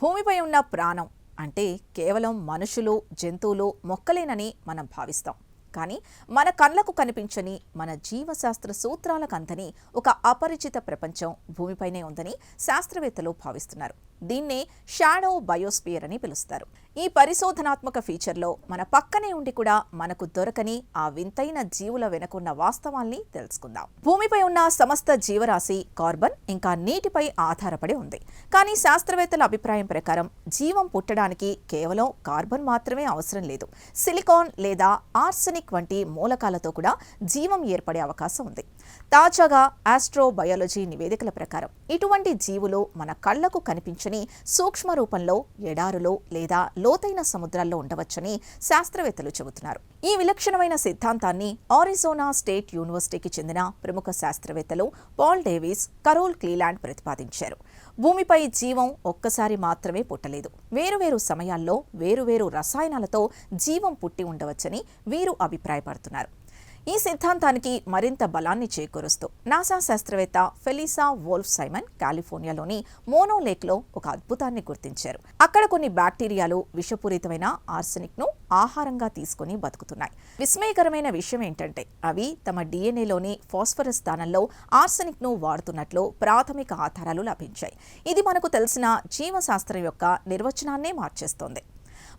భూమిపై ఉన్న ప్రాణం అంటే కేవలం మనుషులు, జంతువులు, మొక్కలేనని మనం భావిస్తాం. కానీ మన కళ్ళకు కనిపించని మన జీవశాస్త్ర సూత్రాలకు అందని ఒక అపరిచిత ప్రపంచం భూమిపైనే ఉందని శాస్త్రవేత్తలు భావిస్తున్నారు. దీన్నే షాడో బయోస్పియర్ అని పిలుస్తారు. ఈ పరిశోధనాత్మక ఫీచర్లో మన పక్కనే ఉండి కూడా మనకు దొరకని ఆ వింతైన జీవుల వెనుకున్న వాస్తవాల్ని తెలుసుకుందాం. భూమిపై ఉన్న సమస్త జీవరాశి కార్బన్ ఇంకా నీటిపై ఆధారపడి ఉంది. కానీ శాస్త్రవేత్తల అభిప్రాయం ప్రకారం జీవం పుట్టడానికి కేవలం కార్బన్ మాత్రమే అవసరం లేదు. సిలికాన్ లేదా ఆర్సెనిక్ వంటి మూలకాలతో కూడా జీవం ఏర్పడే అవకాశం ఉంది. తాజాగా ఆస్ట్రోబయాలజీ నివేదికల ప్రకారం ఇటువంటి జీవులు మన కళ్లకు కనిపించని సూక్ష్మ రూపంలో ఎడారులో లేదా లోతైన సముద్రాల్లో ఉండవచ్చని శాస్త్రవేత్తలు చెబుతున్నారు. ఈ విలక్షణమైన సిద్ధాంతాన్ని ఆరిజోనా స్టేట్ యూనివర్సిటీకి చెందిన ప్రముఖ శాస్త్రవేత్తలు పాల్ డేవిస్, కరోల్ క్లీలాండ్ ప్రతిపాదించారు. భూమిపై జీవం ఒక్కసారి మాత్రమే పుట్టలేదు. వేరువేరు సమయాల్లో వేరువేరు రసాయనాలతో జీవం పుట్టి ఉండవచ్చని వీరు అభిప్రాయపడుతున్నారు. ఈ సిద్ధాంతానికి మరింత బలాన్ని చేకూరుస్తూ నాసా శాస్త్రవేత్త ఫెలిసా వోల్ఫ్ సైమన్ కాలిఫోర్నియాలోని మోనో లేక్లో ఒక అద్భుతాన్ని గుర్తించారు. అక్కడ కొన్ని బ్యాక్టీరియాలు విషపూరితమైన ఆర్సెనిక్ను ఆహారంగా తీసుకుని బతుకుతున్నాయి. విస్మయకరమైన విషయం ఏంటంటే అవి తమ డిఎన్ఏలోని ఫాస్ఫరస్ స్థానంలో ఆర్సెనిక్ను వాడుతున్నట్లు ప్రాథమిక ఆధారాలు లభించాయి. ఇది మనకు తెలిసిన జీవశాస్త్రం యొక్క నిర్వచనాన్నే మార్చేస్తోంది.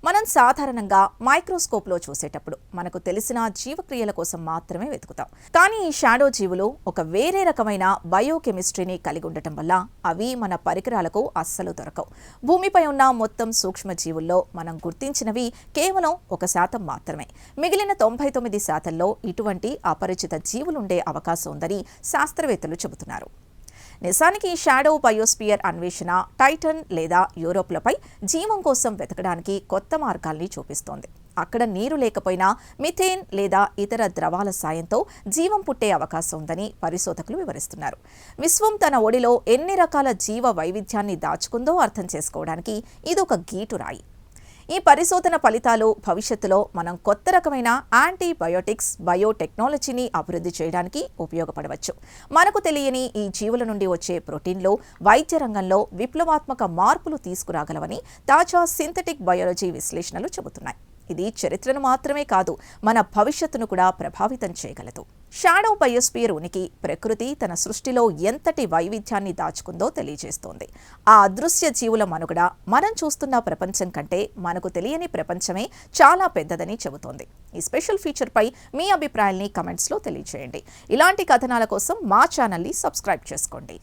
మనం సాధారణంగా మైక్రోస్కోప్లో చూసేటప్పుడు మనకు తెలిసిన జీవక్రియల కోసం మాత్రమే వెతుకుతాం. కానీ ఈ షాడో జీవులు ఒక వేరే రకమైన బయోకెమిస్ట్రీని కలిగి ఉండటం వల్ల అవి మన పరికరాలకు అస్సలు దొరకవు. భూమిపై ఉన్న మొత్తం సూక్ష్మజీవుల్లో మనం గుర్తించినవి కేవలం 1% మాత్రమే. మిగిలిన 99% ఇటువంటి అపరిచిత జీవులుండే అవకాశం ఉందని శాస్త్రవేత్తలు చెబుతున్నారు. నిజానికి ఈ షాడో బయోస్పియర్ అన్వేషణ టైటన్ లేదా యూరోప్లపై జీవం కోసం వెతకడానికి కొత్త మార్గాల్ని చూపిస్తోంది. అక్కడ నీరు లేకపోయినా మిథేన్ లేదా ఇతర ద్రవాల సాయంతో జీవం పుట్టే అవకాశం ఉందని పరిశోధకులు వివరిస్తున్నారు. విశ్వం తన ఒడిలో ఎన్ని రకాల జీవ వైవిధ్యాన్ని దాచుకుందో అర్థం చేసుకోవడానికి ఇదొక గీటురాయి. ఈ పరిశోధన ఫలితాలు భవిష్యత్తులో మనం కొత్త రకమైన యాంటీబయోటిక్స్, బయోటెక్నాలజీని అభివృద్ధి చేయడానికి ఉపయోగపడవచ్చు. మనకు తెలియని ఈ జీవుల నుండి వచ్చే ప్రోటీన్లు వైద్య రంగంలో విప్లవాత్మక మార్పులు తీసుకురాగలవని తాజా సింథటిక్ బయాలజీ విశ్లేషణలు చెబుతున్నాయి. ఇది చరిత్రను మాత్రమే కాదు, మన భవిష్యత్తును కూడా ప్రభావితం చేయగలదు. షాడో బయోస్పియర్ ఉనికి ప్రకృతి తన సృష్టిలో ఎంతటి వైవిధ్యాన్ని దాచుకుందో తెలియజేస్తోంది. ఆ అదృశ్య జీవుల మనుగడ మనం చూస్తున్న ప్రపంచం కంటే మనకు తెలియని ప్రపంచమే చాలా పెద్దదని చెబుతోంది. ఈ స్పెషల్ ఫీచర్పై మీ అభిప్రాయాల్ని కమెంట్స్లో తెలియజేయండి. ఇలాంటి కథనాల కోసం మా ఛానల్ని సబ్స్క్రైబ్ చేసుకోండి.